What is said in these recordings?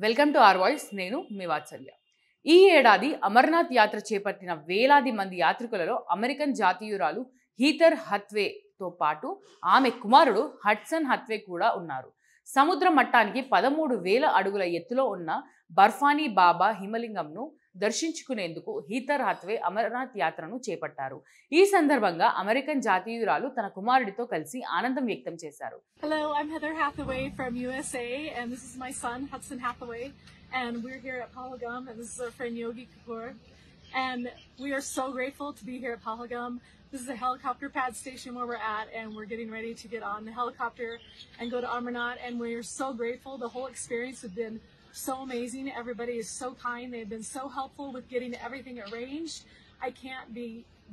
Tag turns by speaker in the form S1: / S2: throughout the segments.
S1: Welcome to are voice. నేను మీ వాత్సల్య. ఈ ఏడాది అమర్నాథ్ యాత్ర చేపట్టిన వేలాది మంది యాత్రికులలో అమెరికన్ జాతీయురాలు హీథర్ హత్వేతో పాటు ఆమె కుమారుడు హడ్సన్ హత్వే కూడా ఉన్నారు. సముద్ర మట్టానికి 13,000 అడుగుల ఎత్తులో ఉన్న బర్ఫానీ బాబా హిమలింగంను దర్శించుకునేందుకు హీథర్ హత్వే అమర్నాథ్ యాత్రను చేపట్టారు. ఈ సందర్భంగా అమెరికన్ జాతీయురాలు తన కుమారుడితో కలిసి ఆనందం వ్యక్తం చేశారు.
S2: Hello, I'm Heather Hathaway from USA, and this is my son Hudson Hathaway, and we're here at Pahalgam, and this is our friend Yogi Kapoor, and we are so grateful to be here at Pahalgam. This is a helicopter pad station where we're at, and we're getting ready to get on the helicopter and go to Amarnath, and we're so grateful. The whole experience has been so amazing. Everybody is so kind. They've been so helpful with getting everything arranged. I can't be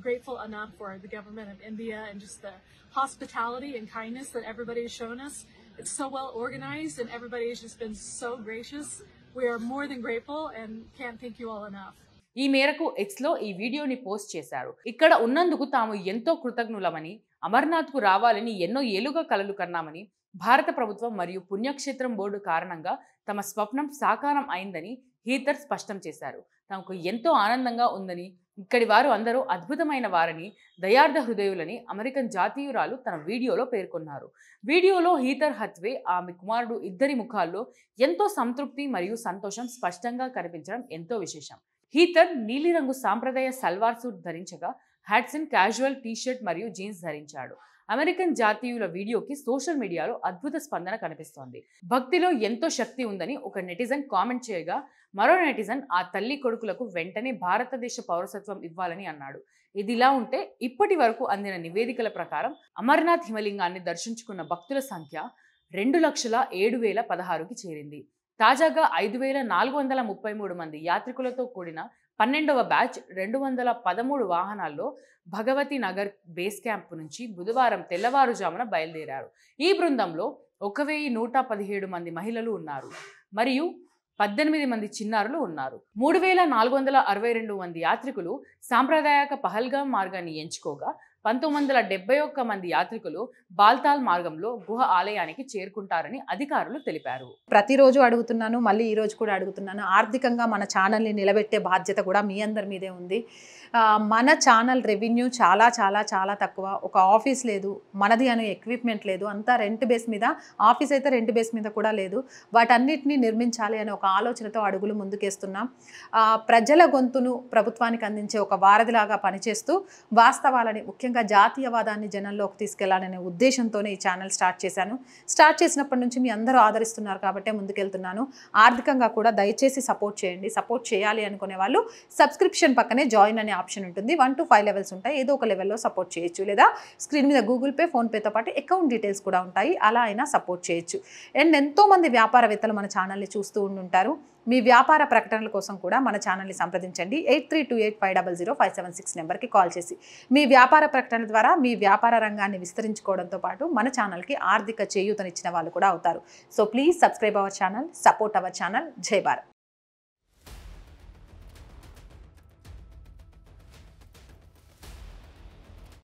S2: grateful enough for the government of India and just the hospitality and kindness that everybody has shown us. It's so well organized and everybody has just been so gracious. We are more than grateful and can't thank you all enough.
S1: ఈ మేరకు ఎక్స్లో ఈ వీడియోని post చేశారు. ఇక్కడ ఉన్నందుకు తాము ఎంతో కృతజ్ఞులమని, అమర్నాథ్కు రావాలని ఎన్నో ఏళ్లుగా కలలు కన్నామని, భారత ప్రభుత్వం మరియు పుణ్యక్షేత్రం బోర్డు కారణంగా తమ స్వప్నం సాకారం అయిందని హీథర్ స్పష్టం చేశారు. తమకు ఎంతో ఆనందంగా ఉందని, ఇక్కడి వారు అందరూ అద్భుతమైన వారని, దయార్థ హృదయులని అమెరికన్ జాతీయురాలు తన వీడియోలో పేర్కొన్నారు. వీడియోలో హీథర్ హత్వే, ఆమె కుమారుడు ఇద్దరి ముఖాల్లో ఎంతో సంతృప్తి మరియు సంతోషం స్పష్టంగా కనిపించడం ఎంతో విశేషం. హీథర్ నీలిరంగు సాంప్రదాయ సల్వార్ సూట్ ధరించగా, హ్యాడ్సన్ క్యాజువల్ టీషర్ట్ మరియు జీన్స్ ధరించాడు. అమెరికన్ జాతీయుల వీడియోకి సోషల్ మీడియాలో అద్భుత స్పందన కనిపిస్తోంది. భక్తిలో ఎంతో శక్తి ఉందని ఒక నెటిజన్ కామెంట్ చేయగా, మరో నెటిజన్ ఆ తల్లి కొడుకులకు వెంటనే భారతదేశ పౌరసత్వం ఇవ్వాలని అన్నాడు. ఇదిలా ఉంటే ఇప్పటి వరకు అందిన నివేదికల ప్రకారం అమర్నాథ్ హిమలింగాన్ని దర్శించుకున్న భక్తుల సంఖ్య 2,07,016కి చేరింది. తాజాగా 5,433 మంది యాత్రికులతో కూడిన 12వ బ్యాచ్ 213 వాహనాల్లో భగవతి నగర్ బేస్ క్యాంప్ నుంచి బుధవారం తెల్లవారుజామున బయలుదేరారు. ఈ బృందంలో 1,117 మంది మహిళలు ఉన్నారు మరియు 18 మంది చిన్నారులు ఉన్నారు. 3,462 మంది యాత్రికులు సాంప్రదాయక పహల్గామ్ మార్గాన్ని ఎంచుకోగా, 1971 మంది యాత్రికులు బాల్తాల్ మార్గంలో గుహ ఆలయానికి చేరుకుంటారని అధికారులు తెలిపారు.
S3: ప్రతిరోజు అడుగుతున్నాను, మళ్ళీ ఈ రోజు కూడా అడుగుతున్నాను. ఆర్థికంగా మన ఛానల్ని నిలబెట్టే బాధ్యత కూడా మీ అందరి మీదే ఉంది. మన ఛానల్ రెవెన్యూ చాలా చాలా చాలా తక్కువ. ఒక ఆఫీస్ లేదు, మనది అనే ఎక్విప్మెంట్ లేదు, అంతా రెంట్ బేస్ మీద. ఆఫీస్ అయితే రెంట్ బేస్ మీద కూడా లేదు. వాటన్నిటిని నిర్మించాలి అనే ఒక ఆలోచనతో అడుగులు ముందుకేస్తున్నాం. ప్రజల గొంతును ప్రభుత్వానికి అందించే ఒక వారధిలాగా పనిచేస్తూ వాస్తవాలని, ముఖ్యంగా జాతీయవాదాన్ని జనంలోకి తీసుకెళ్లాలనే ఉద్దేశంతోనే ఈ ఛానల్ స్టార్ట్ చేశాను. స్టార్ట్ చేసినప్పటి నుంచి మీ అందరూ ఆదరిస్తున్నారు కాబట్టే ముందుకెళ్తున్నాను. ఆర్థికంగా కూడా దయచేసి సపోర్ట్ చేయండి. సపోర్ట్ చేయాలి అనుకునే వాళ్ళు సబ్స్క్రిప్షన్ పక్కనే జాయిన్ అనే ఆప్షన్ ఉంటుంది. 1 to 5 లెవెల్స్ ఉంటాయి. ఏదో ఒక లెవెల్లో సపోర్ట్ చేయొచ్చు, లేదా స్క్రీన్ మీద గూగుల్ పే, ఫోన్పేతో పాటు అకౌంట్ డీటెయిల్స్ కూడా ఉంటాయి. అలా అయినా సపోర్ట్ చేయొచ్చు. అండ్ ఎంతోమంది వ్యాపారవేత్తలు మన ఛానల్ని చూస్తూ ఉంటుంటారు. మీ వ్యాపార ప్రకటనల కోసం కూడా మన ఛానల్ని సంప్రదించండి. 8328500576 నెంబర్కి కాల్ చేసి మీ వ్యాపార ప్రకటన ద్వారా మీ వ్యాపార రంగాన్ని విస్తరించుకోవడంతో పాటు మన ఛానల్కి ఆర్థిక చేయూతనిచ్చిన వాళ్ళు కూడా అవుతారు. So please subscribe our channel, support our channel. జై భారత్.